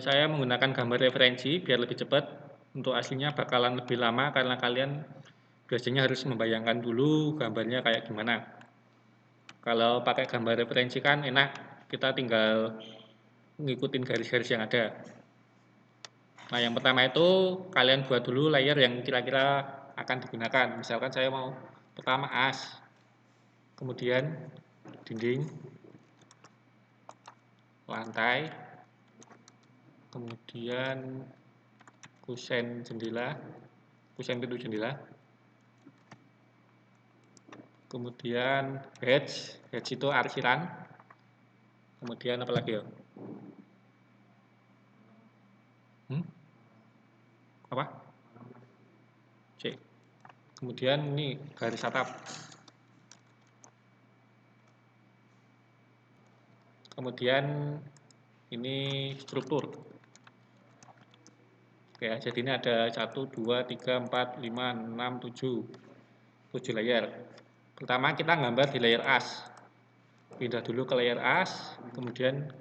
Saya menggunakan gambar referensi biar lebih cepat. Untuk aslinya bakalan lebih lama karena kalian biasanya harus membayangkan dulu gambarnya kayak gimana. Kalau pakai gambar referensi kan enak, kita tinggal ngikutin garis-garis yang ada. Nah, yang pertama itu kalian buat dulu layer yang kira-kira akan digunakan. Misalkan saya mau pertama as, kemudian dinding, lantai, kemudian kusen jendela, kusen pintu jendela, kemudian hedge itu arsiran, kemudian apa lagi ya? Apa? C. Kemudian ini garis atap. Kemudian ini struktur. Oke, jadi ini ada 1, 2, 3, 4, 5, 6, 7 layer. Pertama kita gambar di layer as. Pindah dulu ke layer as, kemudian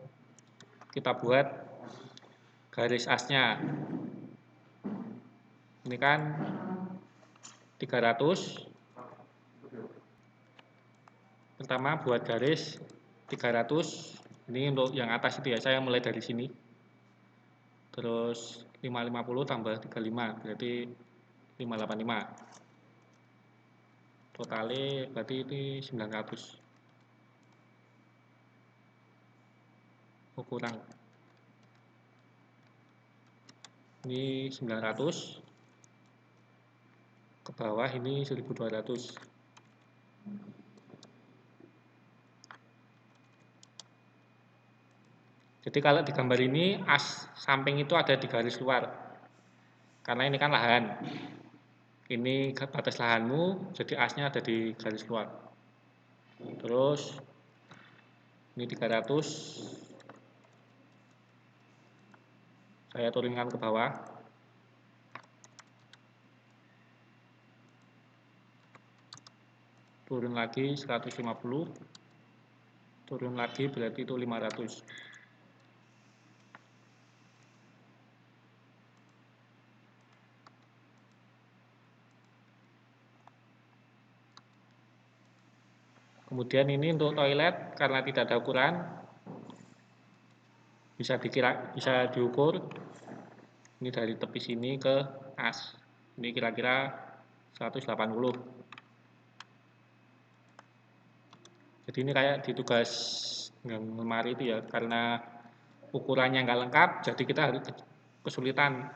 kita buat garis asnya. Ini kan 300. Pertama buat garis 300. Ini untuk yang atas itu ya, saya mulai dari sini. Terus 550 tambah 35 berarti 585. Totalnya berarti ini 900. Oh, kurang. Ini 900. Ke bawah ini 1200. Jadi kalau di gambar ini as samping itu ada di garis luar. Karena ini kan lahan. Ini batas lahanmu, jadi asnya ada di garis luar. Terus ini 300. Saya turunkan ke bawah. Turun lagi 150. Turun lagi berarti itu 500. Kemudian ini untuk toilet karena tidak ada ukuran bisa diukur. Ini dari tepi sini ke as. Ini kira-kira 180. Jadi ini kayak di tugas lemari itu ya, karena ukurannya nggak lengkap, jadi kita harus kesulitan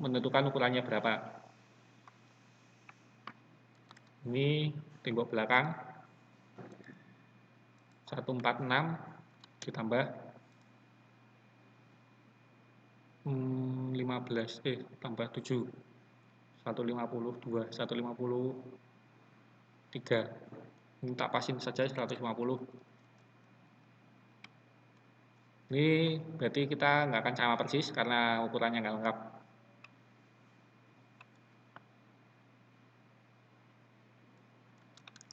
menentukan ukurannya berapa. Ini tembok belakang 146 ditambah 15 tambah 7 152 153. Ini tak pasin saja 150. Ini berarti kita nggak akan sama persis karena ukurannya nggak lengkap.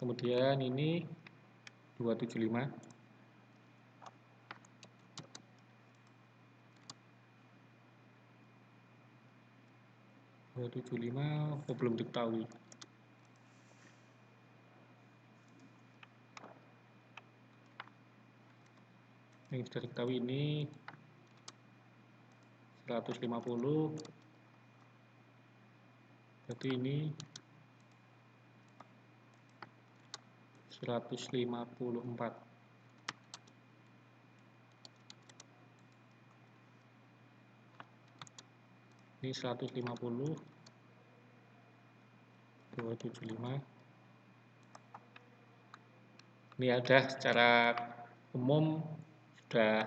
Kemudian ini 275. 275 belum diketahui. Ini sudah diketahui, ini 150. Berarti ini 154. Ini 150. 275. Ini ada secara umum sudah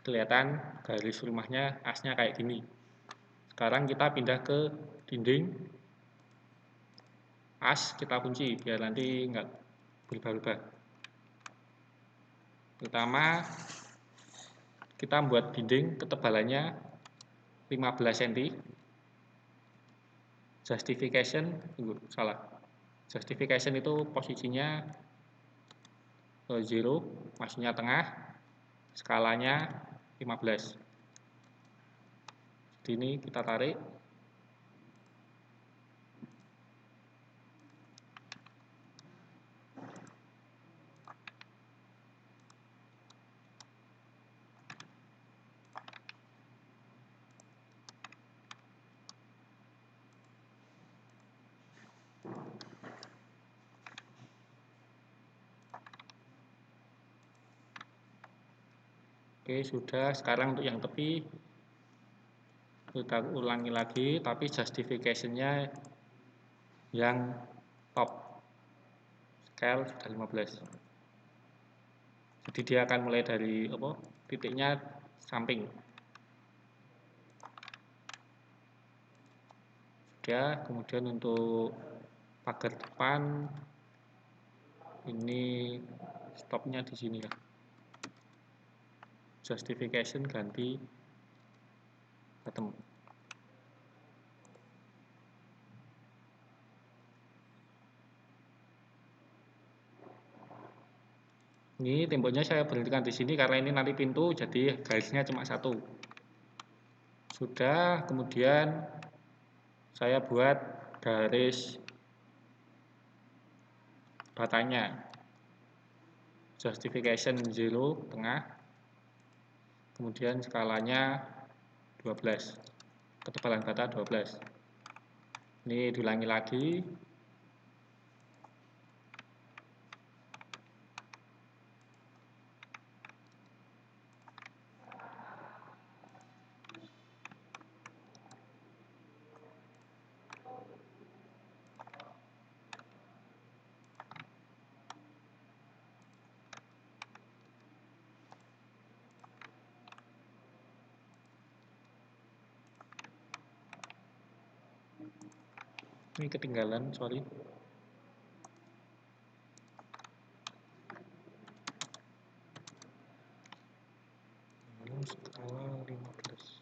kelihatan garis rumahnya, asnya kayak gini. Sekarang kita pindah ke dinding. As kita kunci biar nanti nggak berubah-ubah. Pertama kita buat dinding ketebalannya 15 cm. Justification, salah. Justification itu posisinya 0, maksudnya tengah, skalanya 15. Jadi ini kita tarik. Oke, sudah. Sekarang untuk yang tepi kita ulangi lagi, tapi justification-nya yang top. Scale sudah 15. Jadi dia akan mulai dari titiknya samping. Sudah, kemudian untuk pagar depan ini stopnya di sini ya. Justification ganti bottom. Ini temboknya saya berhentikan di sini karena ini nanti pintu, jadi garisnya cuma satu. Sudah, kemudian saya buat garis batanya. Justification 0 tengah. Kemudian skalanya 12. Ketebalan bata 12. Ini diulangi lagi. Ini ketinggalan, sorry. Skala 15.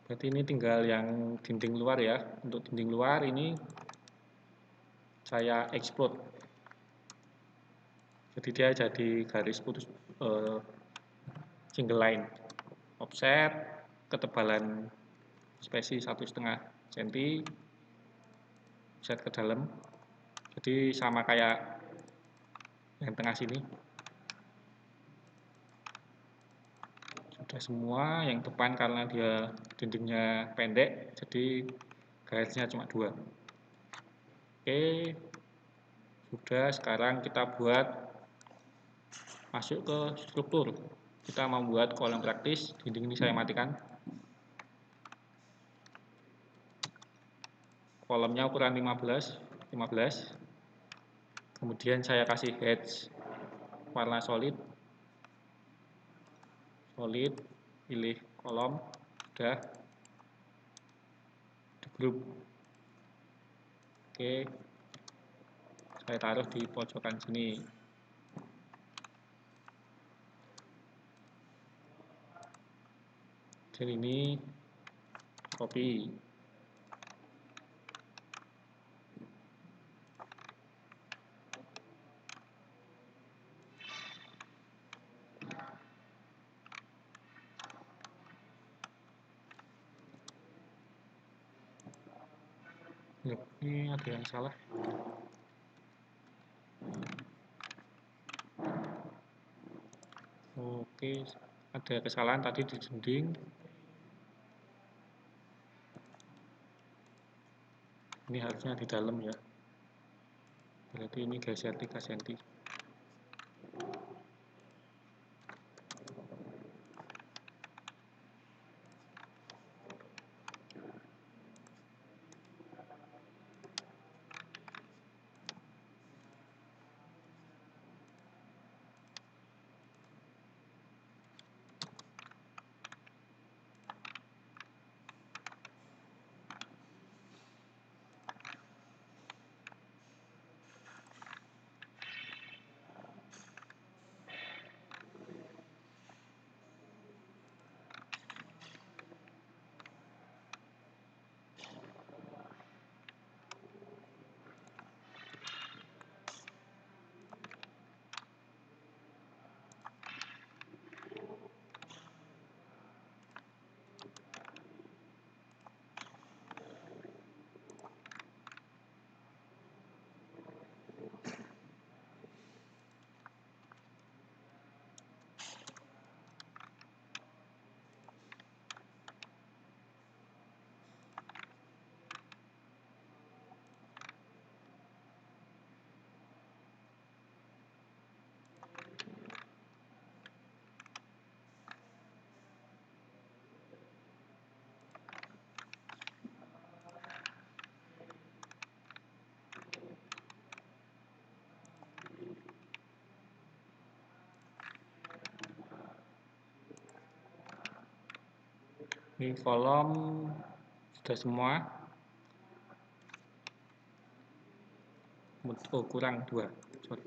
Berarti ini tinggal yang dinding luar ya. Untuk dinding luar ini saya explode. Jadi dia jadi garis putus single line. Offset ketebalan spesi 1,5 cm, offset ke dalam. Jadi sama kayak yang tengah sini. Sudah semua. Yang depan karena dia dindingnya pendek, jadi garisnya cuma 2. Oke, sudah. Sekarang kita buat masuk ke struktur. Kita mau buat kolom praktis. Dinding ini saya matikan. Kolomnya ukuran 15. Kemudian saya kasih hedge warna solid, pilih kolom, sudah, di grup. Oke, saya taruh di pojokan sini. Dan ini copy. Ini ada yang salah. Oke, ada kesalahan tadi di dinding. Ini harusnya di dalam ya. Berarti ini geser 3 cm. Ini kolom sudah semua. Oh, kurang 2. Sorry.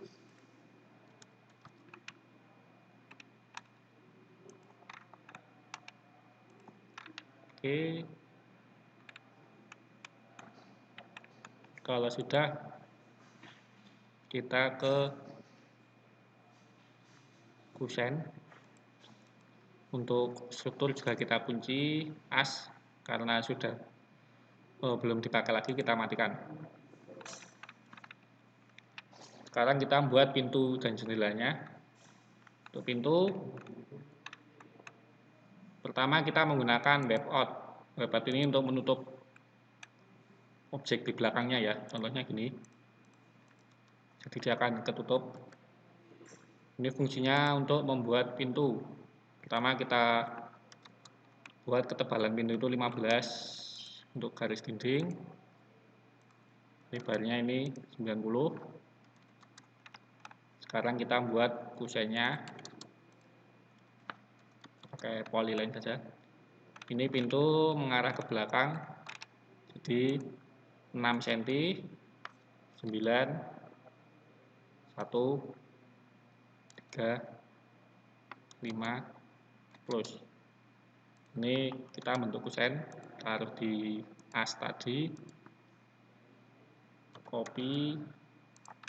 Oke. Kalau sudah, kita ke kusen. Untuk struktur juga kita kunci as, karena sudah belum dipakai lagi, kita matikan. Sekarang kita buat pintu dan jendelanya. Untuk pintu, pertama kita menggunakan web out. Web out ini untuk menutup objek di belakangnya ya. Contohnya gini. Jadi dia akan ketutup. Ini fungsinya untuk membuat pintu. Pertama kita buat ketebalan pintu itu 15 untuk garis dinding. Lebarnya ini 90. Sekarang kita buat kusennya pakai polyline saja. Ini pintu mengarah ke belakang, jadi 6 cm, 9, 1, 3, 5, plus. Ini kita bentuk kusen, taruh di as tadi, copy,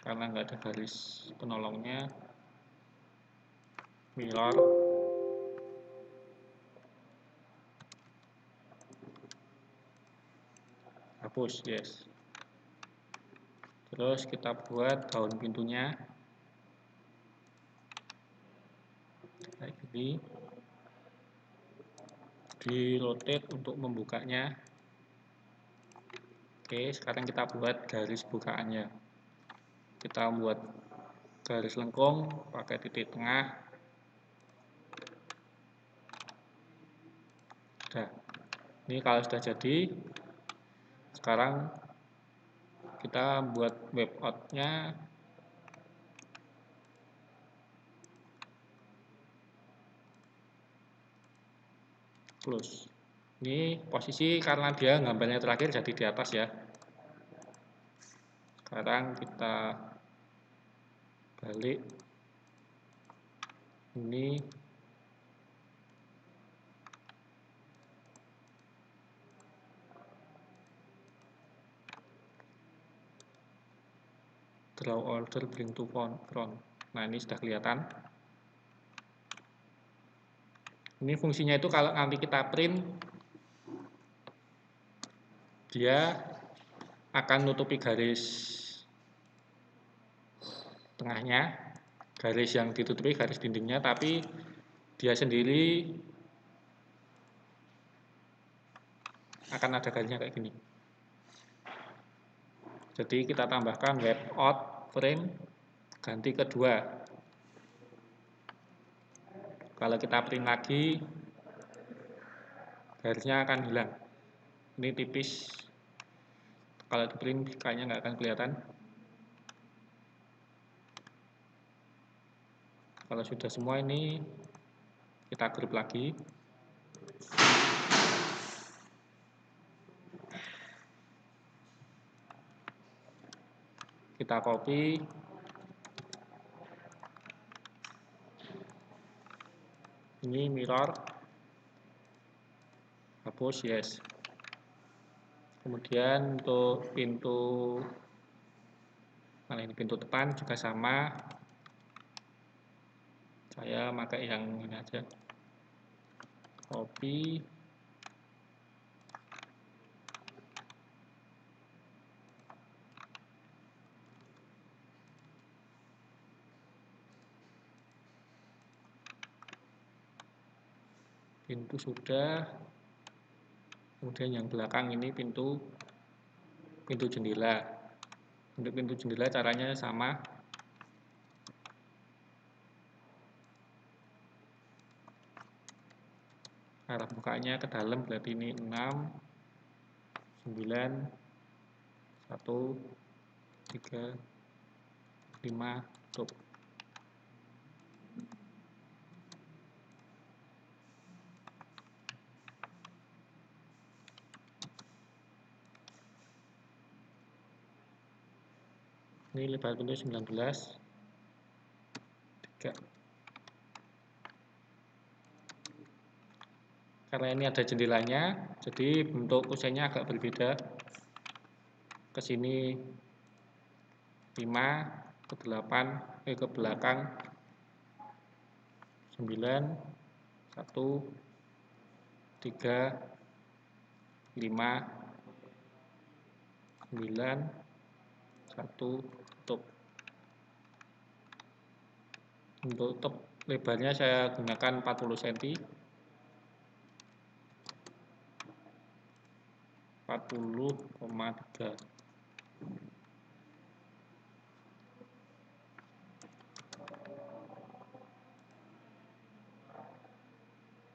karena nggak ada garis penolongnya, mirror, hapus, yes. Terus kita buat daun pintunya kayak gini, di rotate untuk membukanya. Oke, sekarang kita buat garis bukaannya. Kita buat garis lengkung pakai titik tengah. Sudah. Ini kalau sudah jadi, sekarang kita buat web out-nya. Close. Ini posisi karena dia gambarnya terakhir jadi di atas ya. Sekarang kita balik. Ini draw order bring to front. Nah, ini sudah kelihatan. Ini fungsinya itu kalau nanti kita print, dia akan nutupi garis tengahnya, garis yang ditutupi garis dindingnya, tapi dia sendiri akan ada garisnya kayak gini. Jadi kita tambahkan web out frame, ganti kedua. Kalau kita print lagi, garisnya akan hilang. Ini tipis. Kalau di print kayaknya nggak akan kelihatan. Kalau sudah semua ini kita grup lagi. Kita copy. Ini mirror. Hapus, yes. Kemudian untuk pintu, nah ini pintu depan juga sama. Saya pakai yang ini aja. Copy. Pintu sudah. Kemudian yang belakang ini pintu jendela. Untuk pintu jendela caranya sama. Arah bukanya ke dalam, berarti ini 6, 9, 1, 3, 5, tutup. Ini lebar pintu 19, 3. Karena ini ada jendelanya, jadi bentuk kusennya agak berbeda. Ke sini 5, ke 8, ke belakang 9, 1, 3, 5, 9, 1, tutup. Untuk tutup lebarnya saya gunakan 40 cm, 40,3.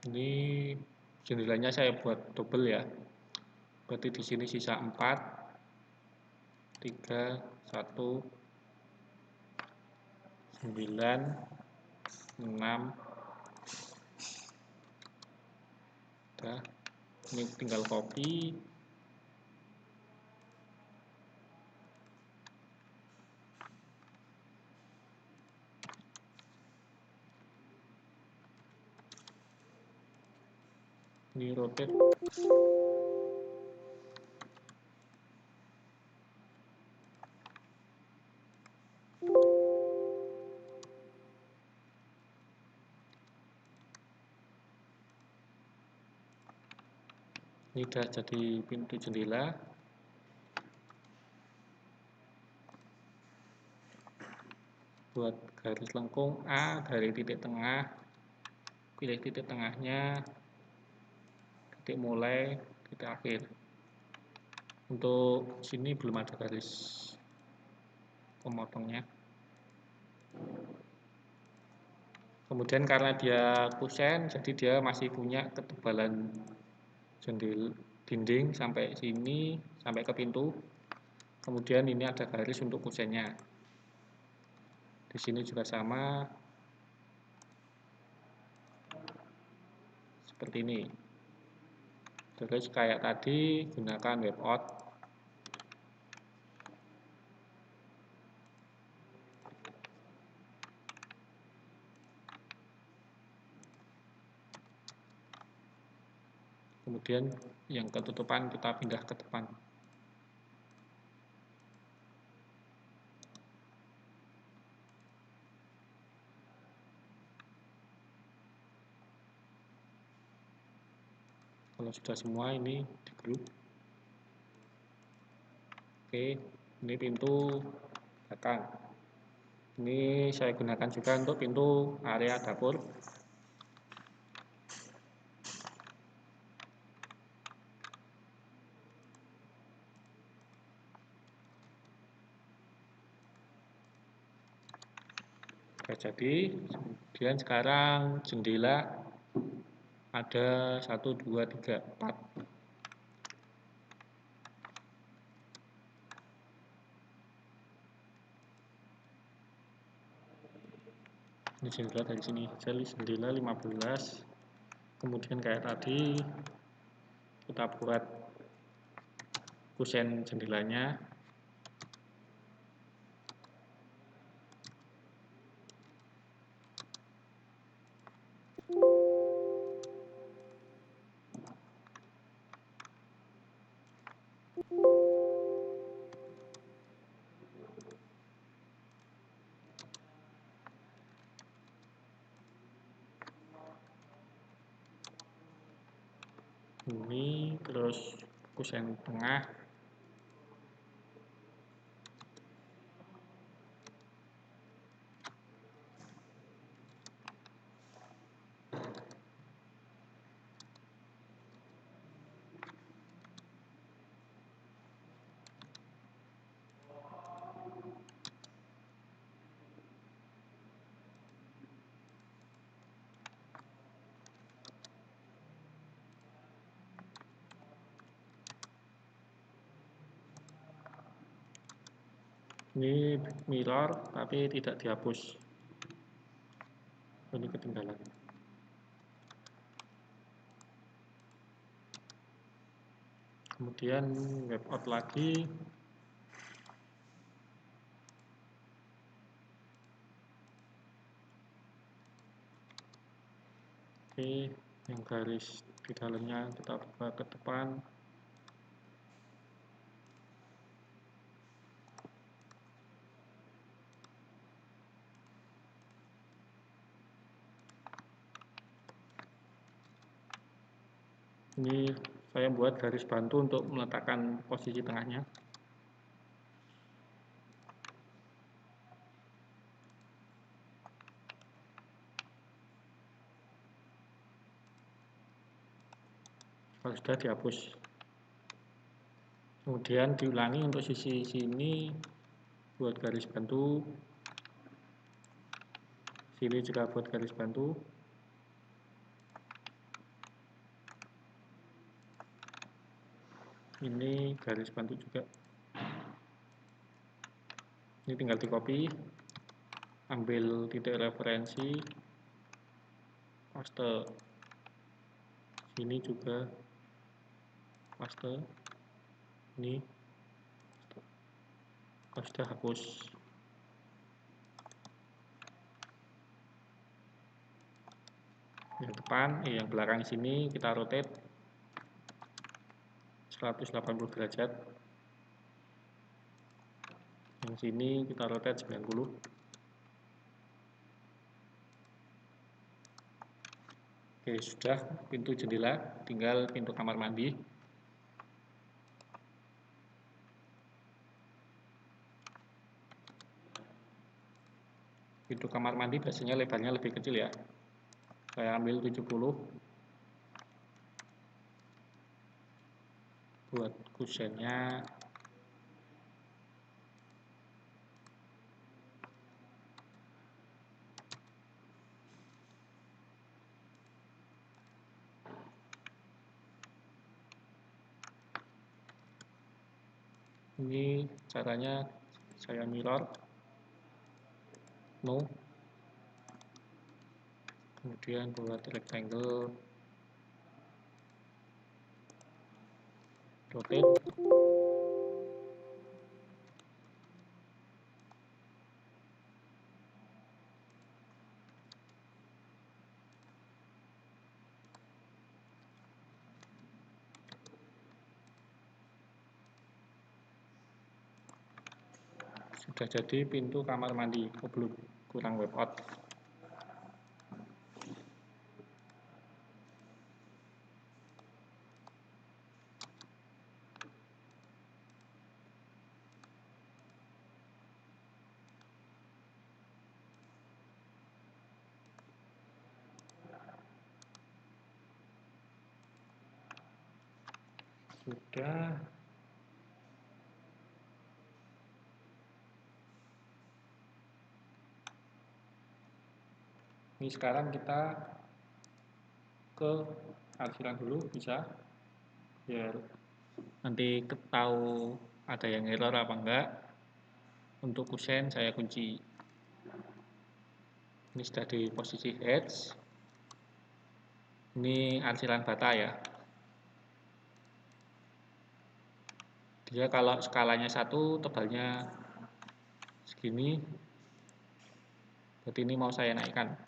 Ini jendelanya saya buat double ya. Berarti di sini sisa 4, 3, 1, 9, 6. Udah. Ini tinggal copy. Ini rotate. Ini udah jadi pintu jendela. Buat garis lengkung A dari titik tengah, pilih titik tengahnya, titik mulai, titik akhir. Untuk sini belum ada garis pemotongnya. Kemudian karena dia kusen, jadi dia masih punya ketebalan dinding sampai sini, sampai ke pintu. Kemudian ini ada garis untuk kusennya. Di sini juga sama, seperti ini. Terus kayak tadi, gunakan web out. Kemudian yang ketutupan kita pindah ke depan. Kalau sudah semua ini di grup. Oke, ini pintu belakang. Ini saya gunakan juga untuk pintu area dapur. Oke, jadi kemudian sekarang jendela ada 1, 2, 3, 4. Ini jendela dari sini, jadi jendela 15. Kemudian kayak tadi kita buat kusen jendelanya. Ini terus kusen tengah. Ini mirror tapi tidak dihapus. Ini ketinggalan. Kemudian web out lagi. Oke, yang garis di dalamnya kita buka ke depan. Ini saya buat garis bantu untuk meletakkan posisi tengahnya. Kalau sudah dihapus. Kemudian diulangi untuk sisi sini buat garis bantu. Sini juga buat garis bantu. Ini garis bantu juga. Ini tinggal di copy, ambil titik referensi, paste. Sini juga paste. Ini sudah hapus. Yang depan, yang belakang sini kita rotate 180 derajat. Yang sini kita rotate 90. Oke, sudah pintu jendela, tinggal pintu kamar mandi. Pintu kamar mandi biasanya lebarnya lebih kecil ya. Saya ambil 70 buat kusennya. Ini caranya saya mirror, no, kemudian buat rectangle, rotate, sudah jadi pintu kamar mandi. Oh, belum, kurang web out. Sudah. Ini sekarang kita ke arsiran dulu, bisa biar nanti tahu ada yang error apa enggak. Untuk kusen saya kunci. Ini sudah di posisi edge. Ini arsiran bata ya. Dia kalau skalanya 1, tebalnya segini. Berarti ini mau saya naikkan.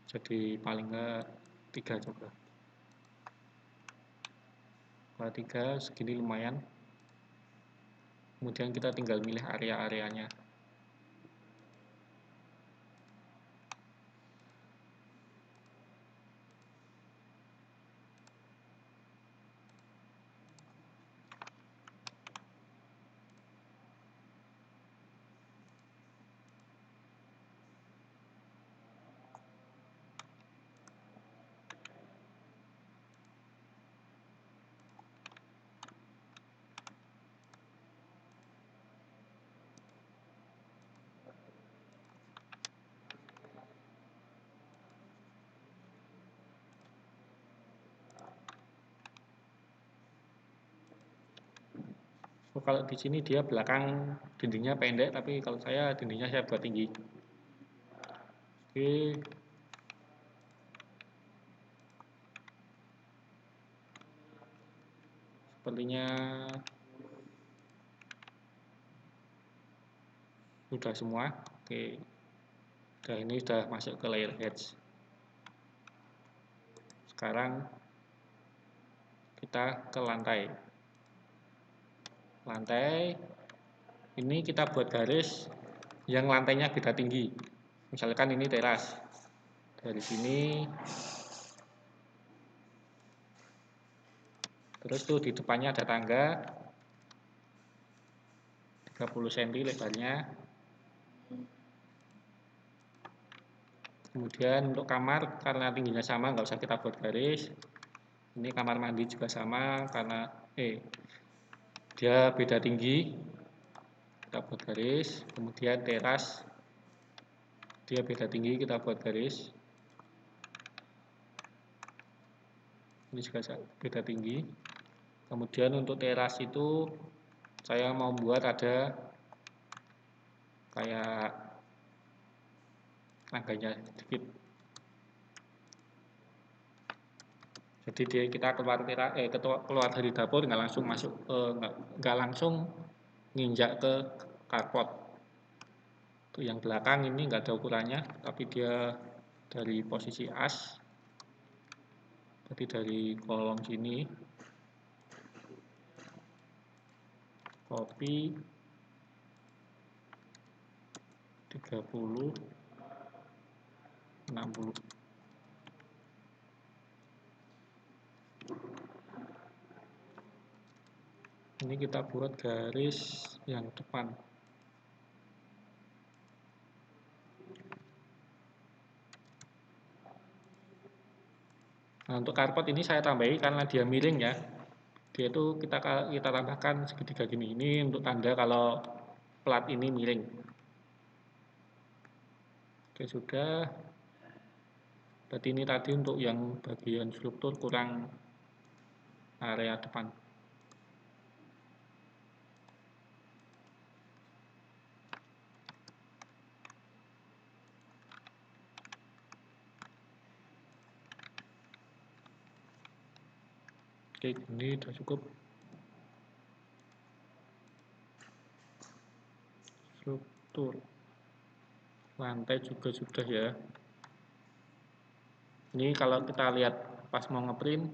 Jadi paling enggak 3 coba. Kalau 3 segini lumayan. Kemudian kita tinggal milih area-areanya. Oh, kalau di sini dia belakang dindingnya pendek, tapi kalau saya dindingnya saya buat tinggi. Oke. Sepertinya sudah semua. Oke. ini sudah masuk ke layer edge. Sekarang kita ke lantai. Lantai ini kita buat garis yang lantainya beda tinggi. Misalkan ini teras. Dari sini terus tuh di depannya ada tangga 30 cm lebarnya. Kemudian untuk kamar karena tingginya sama nggak usah kita buat garis. Ini kamar mandi juga sama karena dia beda tinggi, kita buat garis. Kemudian teras dia beda tinggi, kita buat garis. Ini juga beda tinggi. Kemudian untuk teras itu saya mau buat ada kayak tangganya sedikit. Jadi kita keluar dari dapur nggak langsung masuk, nggak langsung nginjak ke carport. Tuh yang belakang ini nggak ada ukurannya, tapi dia dari posisi as. Jadi dari kolom sini copy 30 60. Ini kita buat garis yang depan. Nah, untuk carport ini saya tambahi karena dia miring ya. Dia itu kita tambahkan segitiga gini. Ini untuk tanda kalau plat ini miring. Oke, sudah. Berarti ini tadi untuk yang bagian struktur kurang area depan. Oke, ini sudah cukup. Struktur lantai juga sudah ya. Ini kalau kita lihat pas mau ngeprint,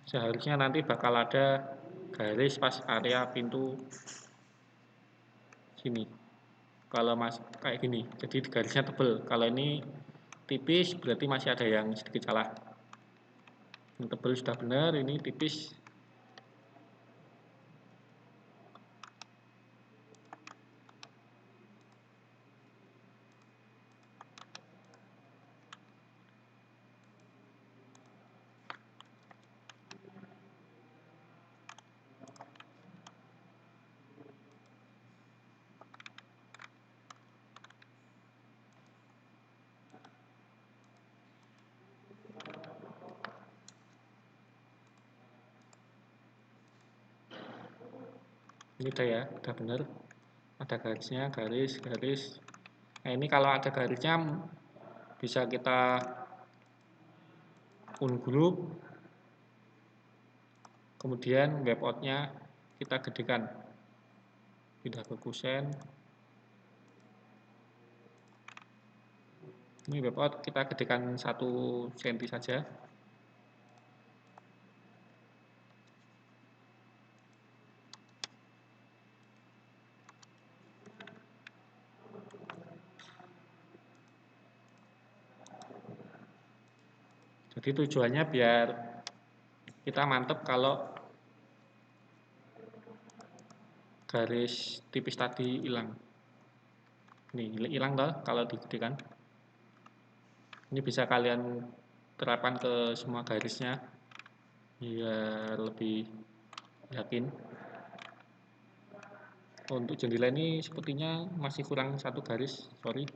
seharusnya nanti bakal ada garis pas area pintu sini. Kalau kayak gini, jadi garisnya tebel. Kalau ini tipis berarti masih ada yang sedikit salah. Ini tebel sudah benar, ini tipis. Ini udah ya, udah benar. Ada garisnya, garis. Nah ini kalau ada garisnya bisa kita ungroup, kemudian web out-nya kita gedekan, pindah ke kusen. Ini web out kita gedekan 1 cm saja. Jadi tujuannya biar kita mantep kalau garis tipis tadi hilang. Ini hilang toh kalau digedekan. Ini bisa kalian terapkan ke semua garisnya biar lebih yakin. Untuk jendela ini sepertinya masih kurang 1 garis, sorry.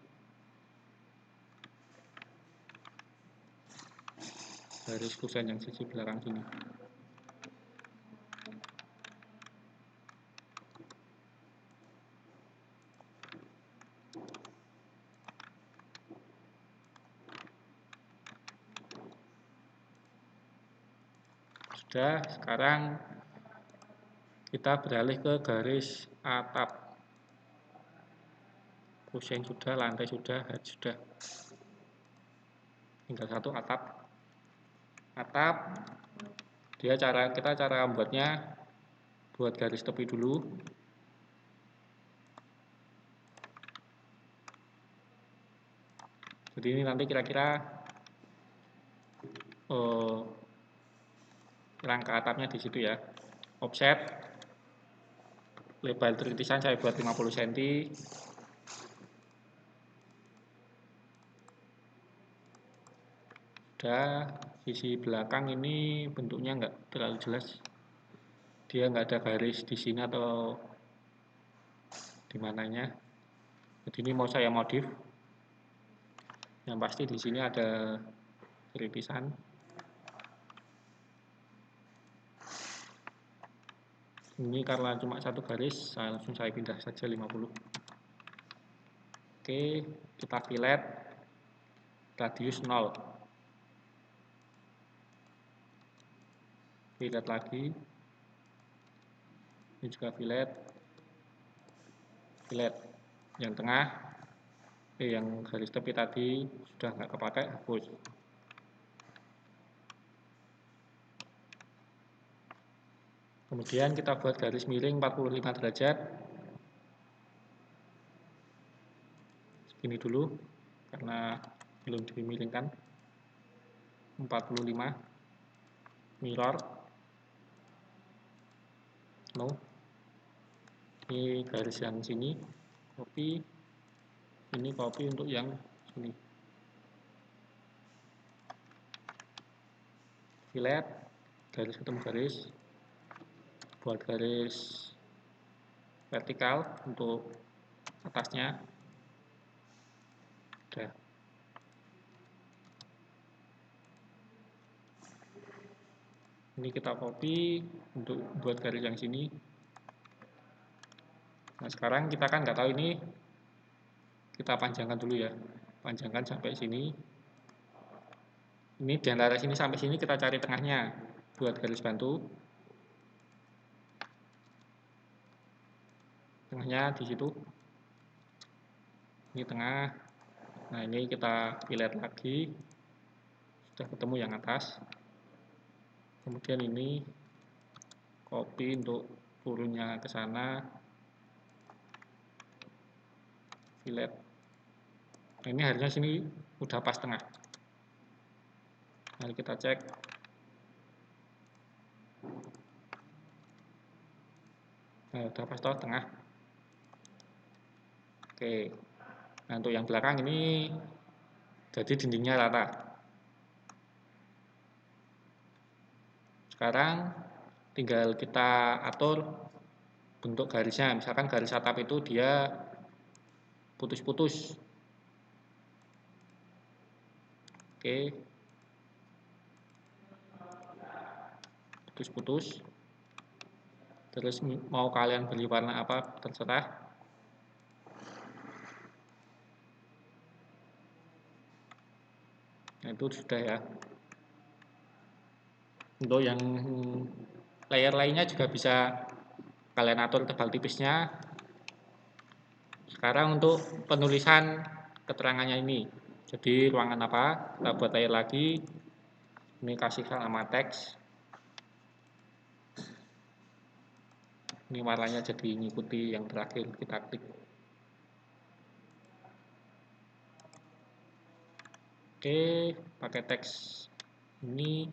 Garis kusen yang sisi belakang sini. Sudah, sekarang kita beralih ke garis atap. kusen sudah, lantai sudah, hat sudah. Tinggal satu atap. Atap, kita cara membuatnya, buat garis tepi dulu. Jadi ini nanti kira-kira rangka atapnya di situ ya. Offset lebar tritisan saya buat 50 cm. Udah, sisi belakang ini bentuknya nggak terlalu jelas. Dia nggak ada garis di sini atau di mananya. Jadi ini mau saya modif. Yang pasti di sini ada tritisan. Ini karena cuma satu garis, langsung saya pindah saja 50. Oke, kita fillet radius 0. Fillet lagi. Ini juga fillet. Fillet. Yang tengah, yang garis tepi tadi sudah nggak kepakai, hapus. Kemudian kita buat garis miring 45 derajat. Segini dulu, karena belum dimiringkan. 45. Mirror. No. Ini garis yang sini. Copy. Ini copy untuk yang sini. Fillet. Garis ketemu garis. Buat garis vertikal untuk atasnya. Udah. Ini kita copy untuk buat garis yang sini. Nah sekarang kita kan nggak tahu ini, kita panjangkan dulu ya. Panjangkan sampai sini. Ini di antara sini sampai sini kita cari tengahnya buat garis bantu. Tengahnya di situ. Ini tengah. Nah ini kita fillet lagi. Sudah ketemu yang atas. Kemudian ini copy untuk turunnya ke sana. Fillet. Nah, ini harusnya sini udah pas tengah. Mari kita cek. Nah, udah pas toh tengah. Oke. Nah, untuk yang belakang ini jadi dindingnya rata. Sekarang tinggal kita atur bentuk garisnya. Misalkan garis atap itu dia putus-putus. Oke. Putus-putus. Terus mau kalian beli warna apa terserah. Nah, itu sudah ya. Untuk yang layer lainnya juga bisa kalian atur tebal tipisnya. Sekarang untuk penulisan keterangannya ini. Jadi ruangan apa? Kita buat layer lagi. Ini kasih nama teks. Ini warnanya jadi ngikuti yang terakhir kita klik. Oke, pakai teks ini.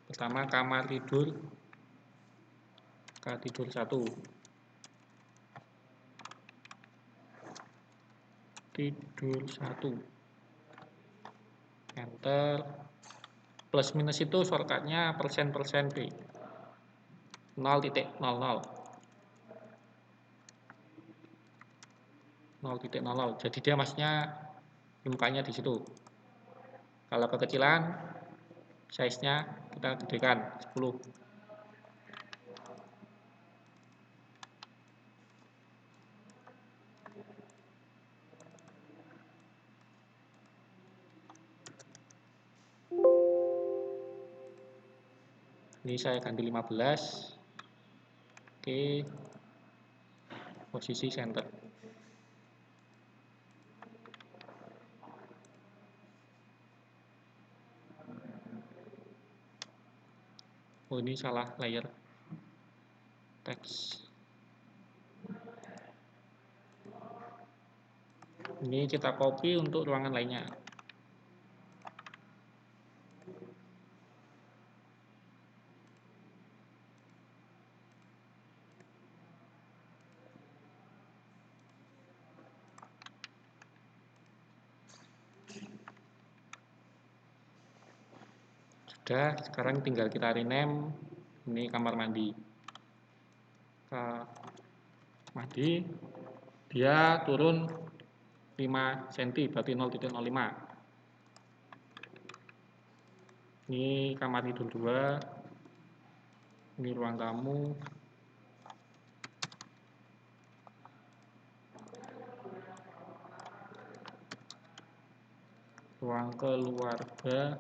Pertama kamar tidur. Tidur 1. Tidur 1. Enter. Plus minus itu shortcutnya persen P. 0.00. 0.00. Jadi dia maksudnya mukanya di situ. Kalau kekecilan, size-nya kita gedekan 10. Ini saya ganti 15. Oke, posisi center. Oh, ini salah layer teks. Ini kita copy untuk ruangan lainnya. Sudah, sekarang tinggal kita rename. Ini kamar mandi. Mandi, dia turun 5 cm, berarti 0,05. Ini kamar tidur 2. Ini ruang tamu. Ruang keluarga.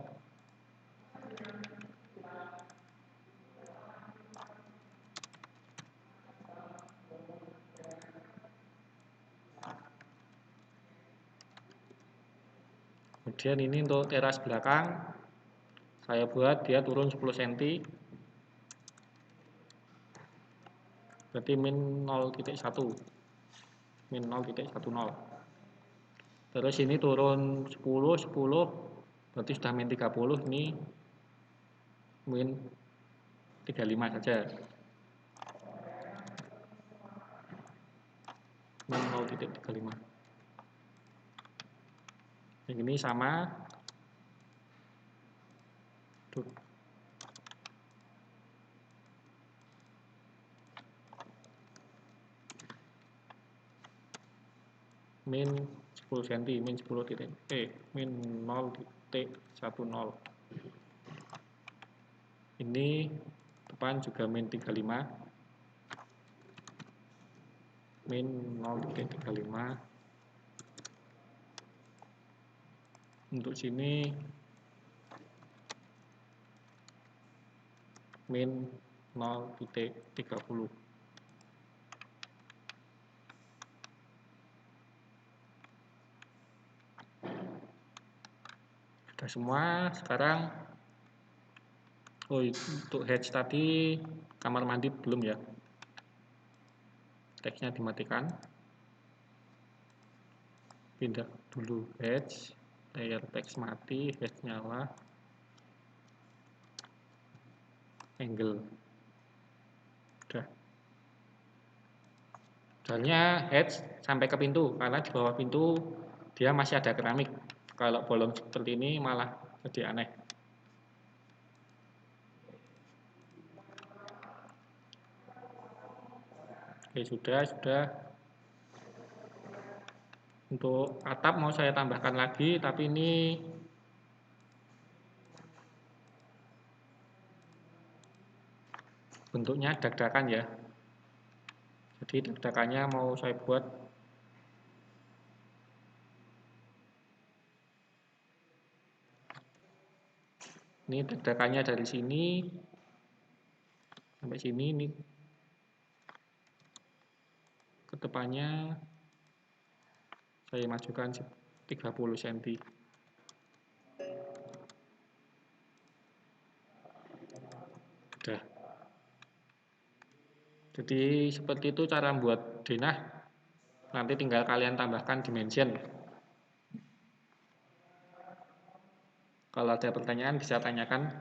Kemudian ini untuk teras belakang, saya buat dia turun 10 cm, berarti min 0,1, min 0,10. Terus ini turun 10, 10, berarti sudah min 30, ini min 35 saja, min 0,35. Yang ini sama, min 10 cm, min 10 titik, min 0,10. Ini depan juga min 35, min 0,35. Untuk sini min 0,30. Sudah semua. Sekarang untuk hatch tadi kamar mandi belum ya, teksnya dimatikan. Pindah dulu hatch, layer teks mati, hatch nyala, angle. Udah. Soalnya hatch sampai ke pintu, karena di bawah pintu dia masih ada keramik. Kalau bolong seperti ini malah jadi aneh. Oke, sudah. Untuk atap mau saya tambahkan lagi, tapi ini bentuknya dak-dakan ya. Jadi dak-dakannya mau saya buat ini, dak-dakannya dari sini sampai sini, ini ke depannya saya majukan 30 cm. Udah. Jadi seperti itu cara membuat denah. Nanti tinggal kalian tambahkan dimension. Kalau ada pertanyaan bisa tanyakan,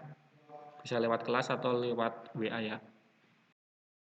bisa lewat kelas atau lewat WA ya.